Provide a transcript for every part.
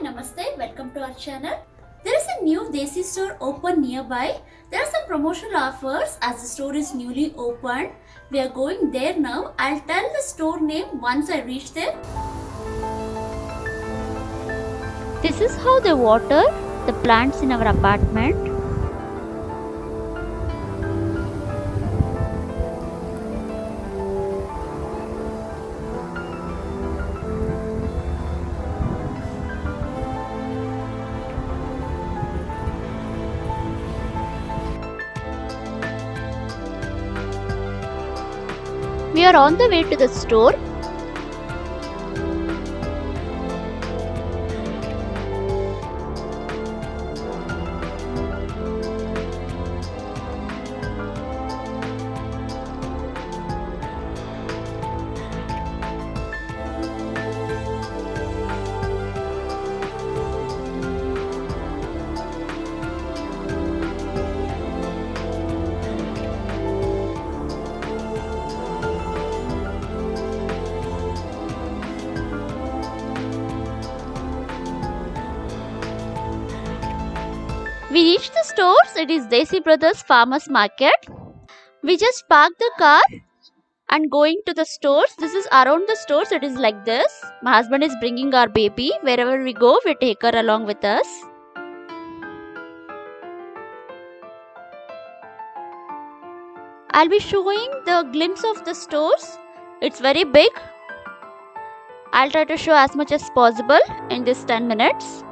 Namaste, welcome to our channel. There is a new Desi store open nearby. There are some promotional offers as the store is newly opened. We are going there now. I'll tell the store name once I reach there. This is how they water the plants in our apartment. We are on the way to the store. We reached the stores. It is Desi Brothers Farmers Market. We just parked the car and going to the stores. This is around the stores. It is like this. My husband is bringing our baby. Wherever we go, we take her along with us. I'll be showing the glimpse of the stores. It's very big. I'll try to show as much as possible in this 10 minutes.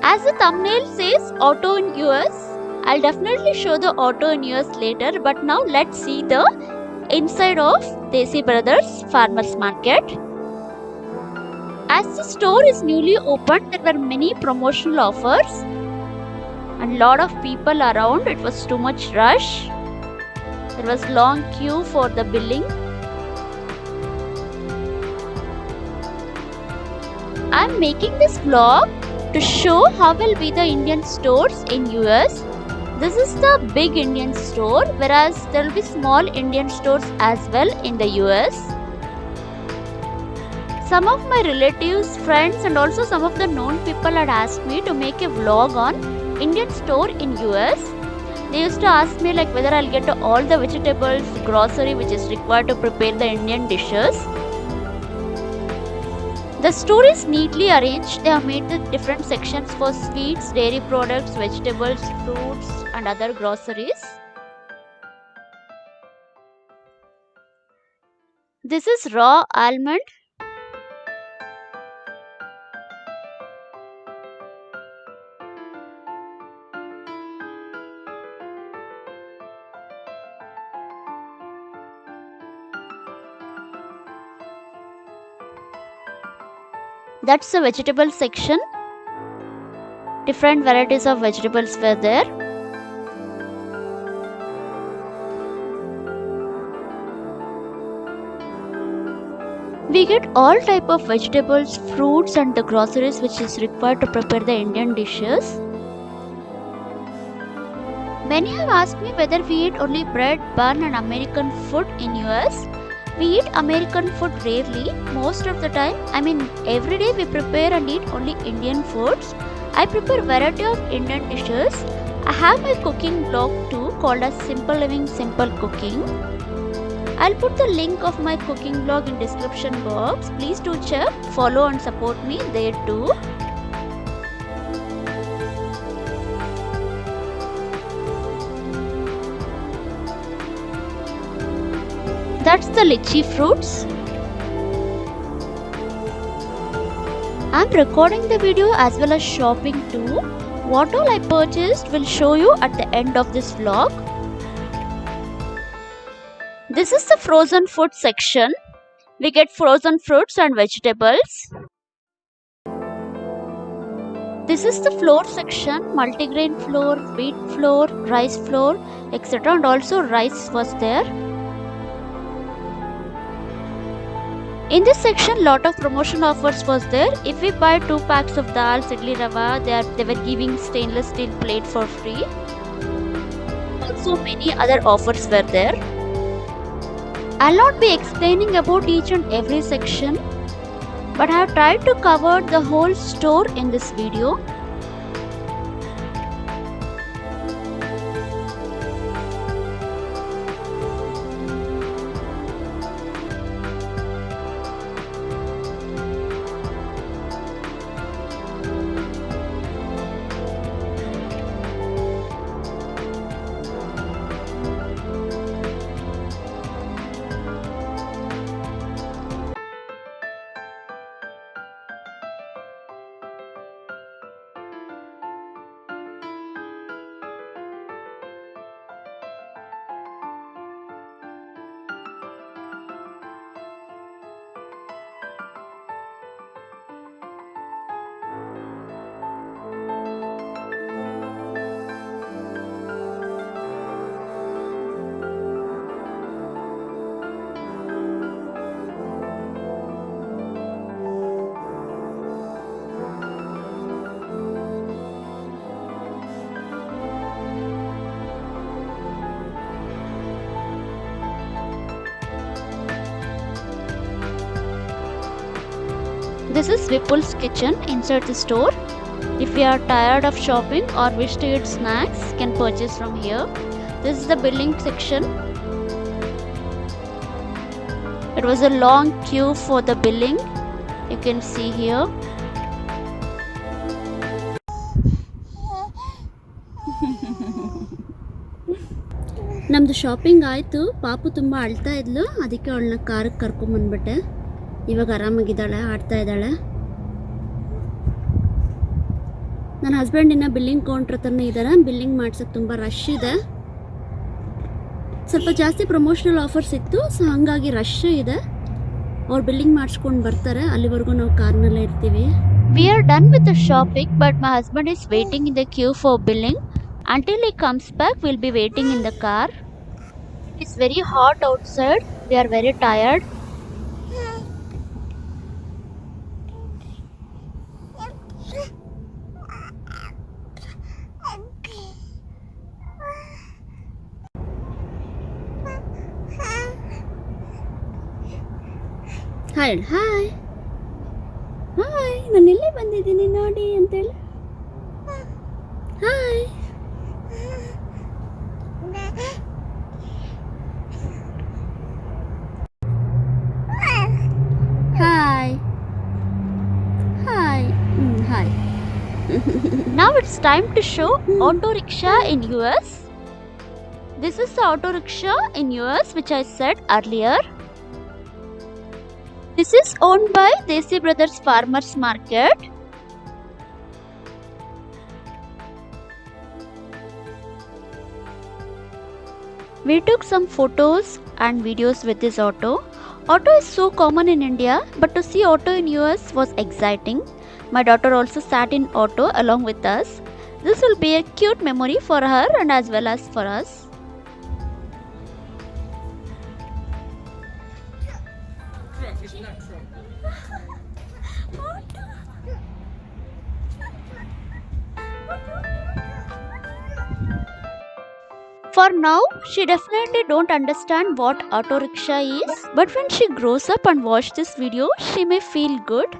As the thumbnail says auto in US, I'll definitely show the auto in US later, but now let's see the inside of Desi Brothers Farmers Market. As the store is newly opened, there were many promotional offers and lot of people around. It was too much rush. There was long queue for the billing. I'm making this vlog to show how will be the Indian stores in US. This is the big Indian store, whereas there will be small Indian stores as well in the US. Some of my relatives, friends and also some of the known people had asked me to make a vlog on Indian store in US. They used to ask me like whether I'll get all the vegetables, grocery which is required to prepare the Indian dishes. The store is neatly arranged. They have made the different sections for sweets, dairy products, vegetables, fruits and other groceries. This is raw almond. That's the vegetable section. Different varieties of vegetables were there. We get all type of vegetables, fruits and the groceries which is required to prepare the Indian dishes. Many have asked me whether we eat only bread, bun and American food in US. We eat American food rarely. Most of the time, every day we prepare and eat only Indian foods. I prepare variety of Indian dishes. I have my cooking blog too called as Simple Living Simple Cooking. I'll put the link of my cooking blog in description box. Please do check, follow and support me there too. That's the lychee fruits. I'm recording the video as well as shopping too. What all I purchased will show you at the end of this vlog. This is the frozen food section. We get frozen fruits and vegetables. This is the flour section, multigrain flour, wheat flour, rice flour, etc. and also rice was there. In this section, lot of promotion offers was there. If we buy 2 packs of dal, idli rava, they were giving stainless steel plate for free. Also many other offers were there. I'll not be explaining about each and every section. but I have tried to cover the whole store in this video. This is Vipul's kitchen inside the store. If you are tired of shopping or wish to eat snacks, can purchase from here. This is the billing section. It was a long queue for the billing. You can see here. ನಮ್ಮದು shopping ಆಯಿತು. ಪಾಪು ತುಂಬ ಅಳ್ತಾ ಇದ್ಲು, ಅದಕ್ಕೆ ಅವಳನ್ನ ಕಾರಿಗೆ ಕರ್ಕೊಂಬಂದ್ಬಿಟ್ಟೆ. ಇವಾಗ ಆರಾಮಾಗಿದ್ದಾಳೆ, ಆಡ್ತಾ ಇದ್ದಾಳೆ. ನನ್ನ ಹಸ್ಬೆಂಡ್ ಇನ್ನು ಬಿಲ್ಲಿಂಗ್ ಕೌಂಟ್ರ್ ಹತ್ರನೇ ಇದ್ದಾರೆ. ಬಿಲ್ಲಿಂಗ್ ಮಾಡ್ಸೋಕ್ಕೆ ತುಂಬ ರಶ್ ಇದೆ. ಸ್ವಲ್ಪ ಜಾಸ್ತಿ ಪ್ರಮೋಷನಲ್ ಆಫರ್ಸ್ ಇತ್ತು, ಸೊ ಹಾಗಾಗಿ ರಶ್ ಇದೆ. ಅವ್ರು ಬಿಲ್ಲಿಂಗ್ ಮಾಡಿಸ್ಕೊಂಡು ಬರ್ತಾರೆ, ಅಲ್ಲಿವರೆಗೂ ನಾವು ಕಾರ್ನಲ್ಲೇ ಇರ್ತೀವಿ. We are done with the shopping, but my husband is waiting in the queue for billing. Until he comes back, we'll be waiting in the car. It's very hot outside. We are very tired. Hi hi hi, ನಾನು ಇಲ್ಲೇ ಬಂದಿದ್ದೀನಿ ನೋಡಿ ಅಂತೇಳಿ. Hi hi hi hi. Now it's time to show Autorickshaw in US. This is the Autorickshaw in US which I said earlier. This is owned by Desi Brothers Farmers Market. We took some photos and videos with this auto. Auto is so common in India, but to see auto in US was exciting. My daughter also sat in auto along with us. This will be a cute memory for her and as well as for us. For now, she definitely don't understand what autorickshaw is, but when she grows up and watch this video, she may feel good.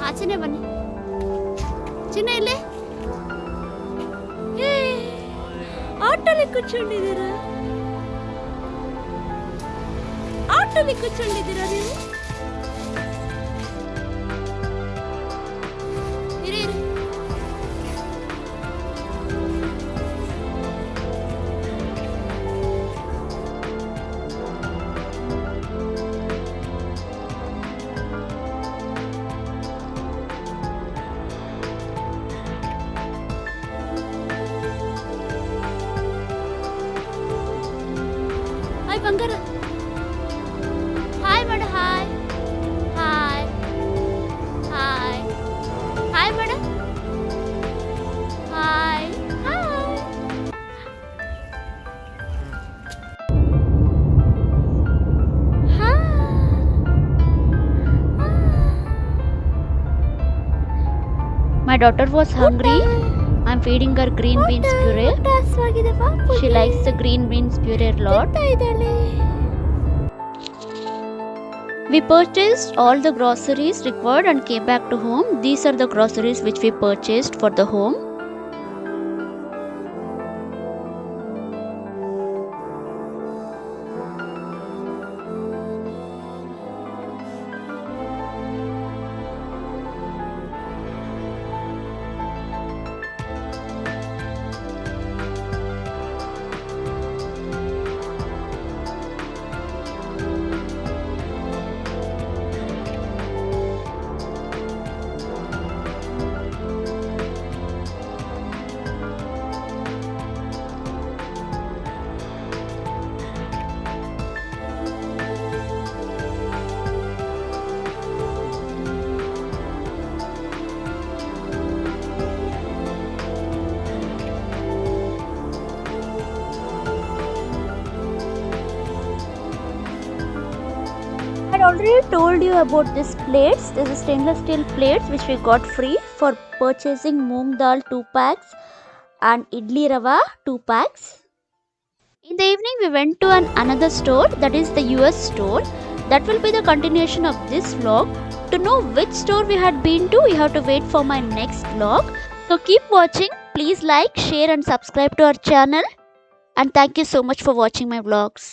ಆಚೆನೆ ಬನ್ನಿ ಚಿನ್ನ, ಇಲ್ಲೇ ಆಟೋಲಿ ಕೂತ್ಕೊಂಡಿದ್ದೀರಾ, ಆಟೋಲಿ ಕೂತ್ಕೊಂಡಿದ್ದೀರಾ ನೀವು? ಇರಿ ಇರಿ. Hi ಬಂಗಾರ. Hi madam. Hi hi hi hi madam. Hi hi. daughter was hungry. I'm feeding her green beans puree. She likes the green beans puree a lot. We purchased all the groceries required and came back to home. These are the groceries which we purchased for the home. I had already told you about these plates. This is stainless steel plates which we got free for purchasing moong dal 2 packs and idli rava 2 packs. In the evening we went to another store, that is the US store. That will be the continuation of this vlog. To know which store we had been to, you have to wait for my next vlog. So keep watching. Please like, share and subscribe to our channel. And thank you so much for watching my vlogs.